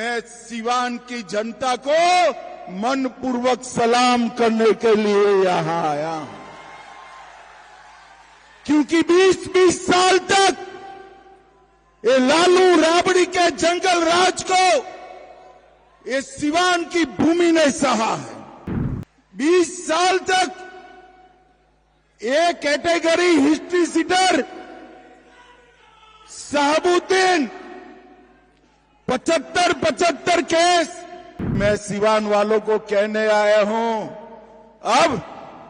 मैं सिवान की जनता को मनपूर्वक सलाम करने के लिए यहां आया हूं, क्योंकि 20-20 साल तक ये लालू राबड़ी के जंगल राज को ये सिवान की भूमि ने सहा है। 20 साल तक एक category history sheeter Shahabuddin 75 case. मैं सिवान वालों को कहने आया हूं, अब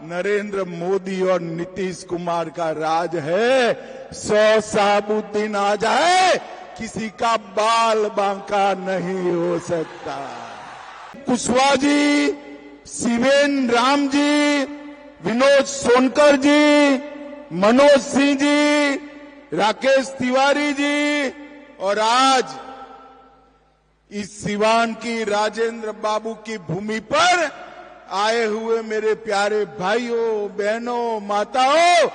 नरेंद्र मोदी और नीतीश कुमार का राज है। 100 शहाबुद्दीन आ जाए, किसी का बाल बांका नहीं हो सकता। कुशवाहा जी, शिवेन राम जी, विनोद सोनकर जी, मनोज सिंह जी, राकेश तिवारी जी और आज इस सिवान की राजेंद्र बाबू की भूमि पर आए हुए मेरे प्यारे भाइयों, बहनों, माताओं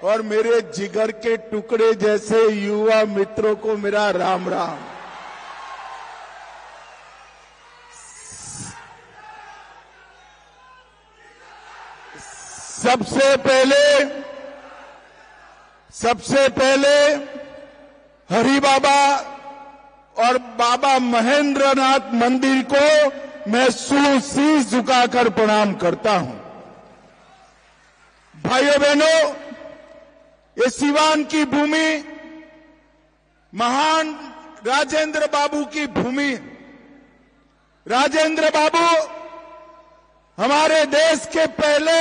और मेरे जिगर के टुकड़े जैसे युवा मित्रों को मेरा राम राम। सबसे पहले हरि बाबा और बाबा महेंद्रनाथ मंदिर को मैं शीश झुकाकर प्रणाम करता हूं। भाइयों बहनों, ये सिवान की भूमि महान राजेंद्र बाबू की भूमि। राजेंद्र बाबू हमारे देश के पहले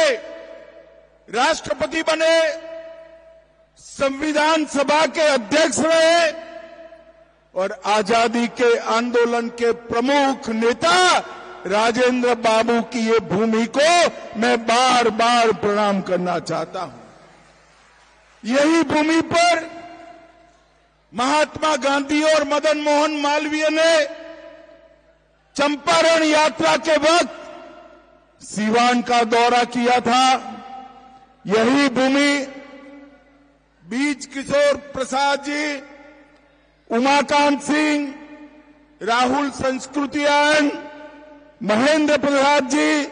राष्ट्रपति बने, संविधान सभा के अध्यक्ष रहे और आजादी के आंदोलन के प्रमुख नेता राजेंद्र बाबू की ये भूमि को मैं बार बार प्रणाम करना चाहता हूं। यही भूमि पर महात्मा गांधी और मदन मोहन मालवीय ने चंपारण यात्रा के वक्त सिवान का दौरा किया था। यही भूमि बीज किशोर प्रसाद जी, उमाकांत सिंह, राहुल संस्कृतियान, महेंद्र प्रसाद जी,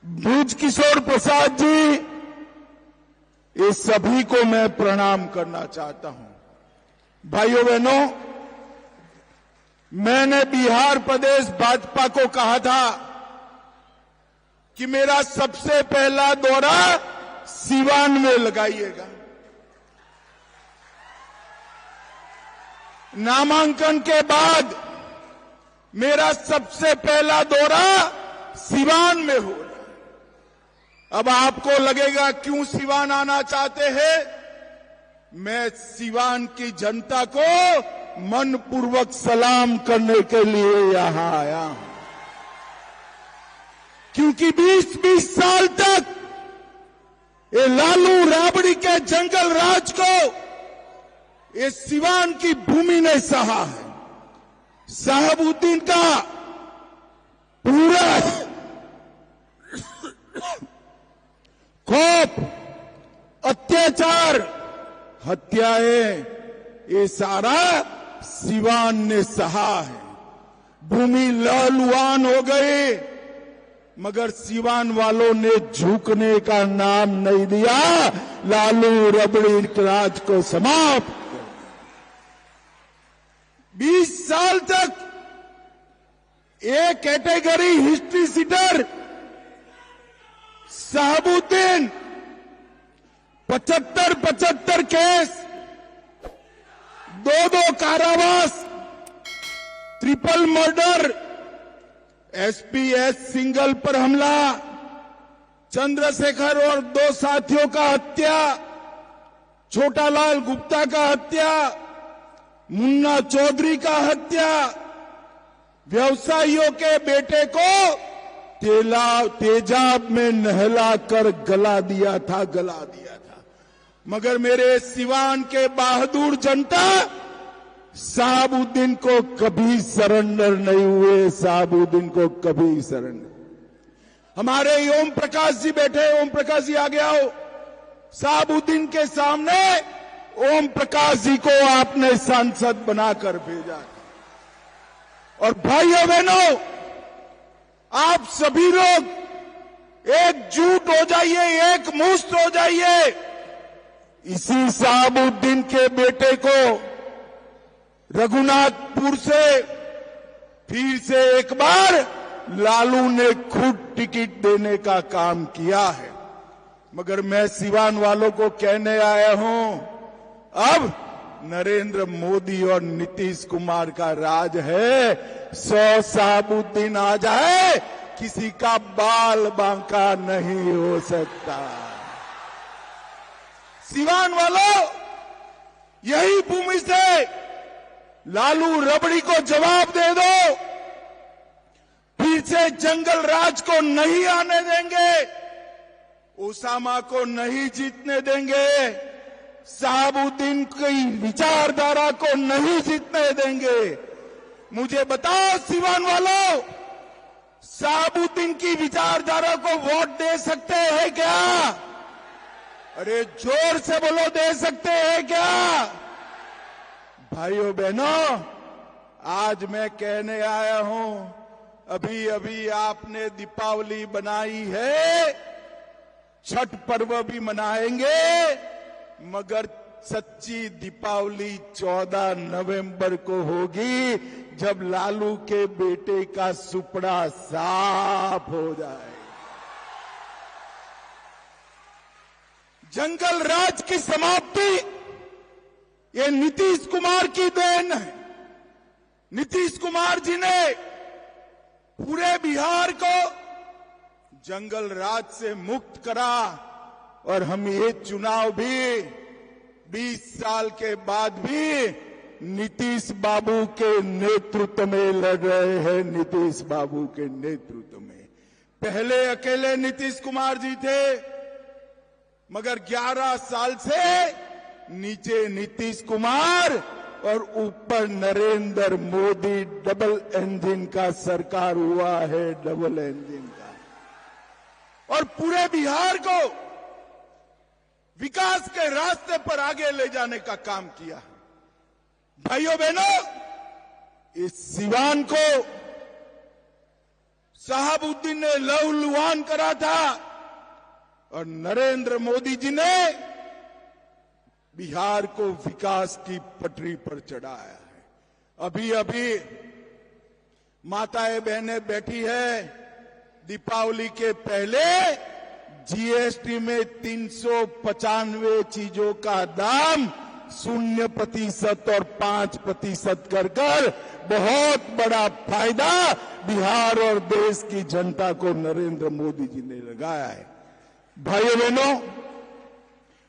बीज किशोर प्रसाद जी, ये सभी को मैं प्रणाम करना चाहता हूं। भाइयों बहनों, मैंने बिहार प्रदेश भाजपा को कहा था कि मेरा सबसे पहला दौरा सिवान में लगाइएगा। नामांकन के बाद मेरा सबसे पहला दौरा सिवान में हो रहा है। अब आपको लगेगा क्यों सिवान आना चाहते हैं? मैं सिवान की जनता को मनपूर्वक सलाम करने के लिए यहां आया हूं, क्योंकि 20-20 साल तक ये लालू राबड़ी के जंगल राज को ये सिवान की भूमि ने सहा है। शहाबुद्दीन का पूरा खौफ, अत्याचार, हत्याएं, ये सारा सिवान ने सहा है। भूमि लहलुहान हो गई, मगर सिवान वालों ने झुकने का नाम नहीं दिया। लालू रबड़ी राज को समाप्त। 20 साल तक एक category history sheeter Shahabuddin 75 case, 2 कारावास, ट्रिपल मर्डर, एसपीएस सिंगल पर हमला, चंद्रशेखर और 2 साथियों का हत्या, छोटालाल गुप्ता का हत्या, मुन्ना चौधरी का हत्या, व्यवसायियों के बेटे को तेजाब में नहलाकर गला दिया था। मगर मेरे सिवान के बहादुर जनता शहाबुद्दीन को कभी सरेंडर नहीं हुए। शहाबुद्दीन को कभी सरेंडर। हमारे ओम प्रकाश जी बैठे, ओम प्रकाश जी आगे आओ। शहाबुद्दीन के सामने ओम प्रकाश जी को आपने सांसद बनाकर भेजा। और भाइयों बहनों, आप सभी लोग एकजुट हो जाइए, एक मुश्त हो जाइए। इसी शहाबुद्दीन के बेटे को रघुनाथपुर से फिर से एक बार लालू ने खुद टिकट देने का काम किया है। मगर मैं सिवान वालों को कहने आया हूं, अब नरेंद्र मोदी और नीतीश कुमार का राज है। 100 शहाबुद्दीन आ जाए, किसी का बाल बांका नहीं हो सकता। सिवान वालों, यही भूमि से लालू रबड़ी को जवाब दे दो। फिर से जंगल राज को नहीं आने देंगे, ओसामा को नहीं जीतने देंगे, शहाबुद्दीन की विचारधारा को नहीं जीतने देंगे। मुझे बताओ सिवान वालों, शहाबुद्दीन की विचारधारा को वोट दे सकते हैं क्या? अरे जोर से बोलो, दे सकते हैं क्या? भाइयों बहनों, आज मैं कहने आया हूं, अभी अभी आपने दीपावली बनाई है, छठ पर्व भी मनाएंगे, मगर सच्ची दीपावली 14 नवंबर को होगी, जब लालू के बेटे का सुपड़ा साफ हो जाए। जंगल राज की समाप्ति ये नीतीश कुमार की देन है। नीतीश कुमार जी ने पूरे बिहार को जंगल राज से मुक्त करा, और हम ये चुनाव भी 20 साल के बाद भी नीतीश बाबू के नेतृत्व में लड़ रहे हैं। नीतीश बाबू के नेतृत्व में। पहले अकेले नीतीश कुमार जी थे, मगर 11 साल से नीचे नीतीश कुमार और ऊपर नरेंद्र मोदी, डबल इंजन का सरकार हुआ है, डबल इंजन का, और पूरे बिहार को विकास के रास्ते पर आगे ले जाने का काम किया। भाइयों बहनों, इस सिवान को शहाबुद्दीन ने लहूलुहान करा था, और नरेंद्र मोदी जी ने बिहार को विकास की पटरी पर चढ़ाया है। अभी अभी माताएं बहनें बैठी है, दीपावली के पहले जीएसटी में 395 चीजों का दाम 0% और 5% कर बहुत बड़ा फायदा बिहार और देश की जनता को नरेंद्र मोदी जी ने लगाया है। भाइयों बहनों,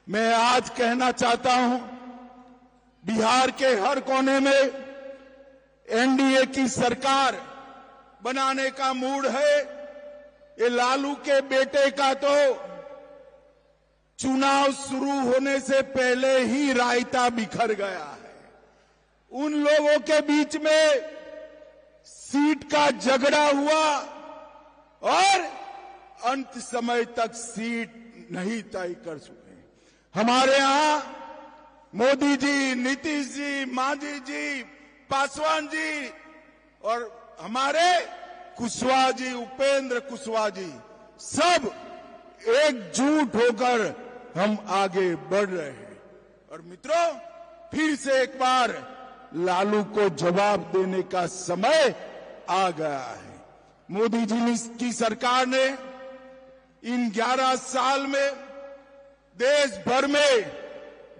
मैं आज कहना चाहता हूं, बिहार के हर कोने में एनडीए की सरकार बनाने का मूड है। ये लालू के बेटे का तो चुनाव शुरू होने से पहले ही रायता बिखर गया है। उन लोगों के बीच में सीट का झगड़ा हुआ, और अंत समय तक सीट नहीं तय कर सके। हमारे यहां मोदी जी, नीतीश जी, मांझी जी, पासवान जी और हमारे कुशवाहा जी, उपेंद्र कुशवाहा जी, सब एकजुट होकर हम आगे बढ़ रहे हैं। और मित्रों, फिर से एक बार लालू को जवाब देने का समय आ गया है। मोदी जी की सरकार ने इन 11 साल में देश भर में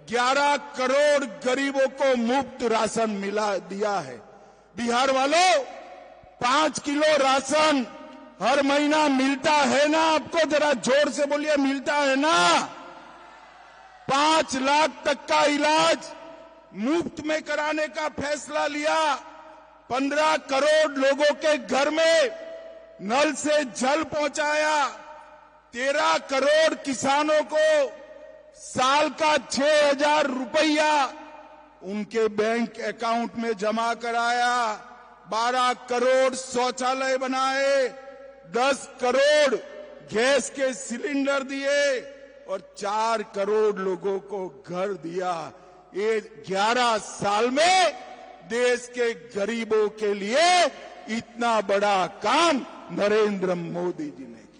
11 करोड़ गरीबों को मुफ्त राशन दिया है। बिहार वालों, 5 किलो राशन हर महीना मिलता है ना? आपको जरा जोर से बोलिए, मिलता है ना? 5 लाख तक का इलाज मुफ्त में कराने का फैसला लिया। 15 करोड़ लोगों के घर में नल से जल पहुंचाया। 13 करोड़ किसानों को साल का 6,000 रुपया उनके बैंक अकाउंट में जमा कराया। 12 करोड़ शौचालय बनाए, 10 करोड़ गैस के सिलेंडर दिए और 4 करोड़ लोगों को घर दिया। ये 11 साल में देश के गरीबों के लिए इतना बड़ा काम नरेंद्र मोदी जी ने किया।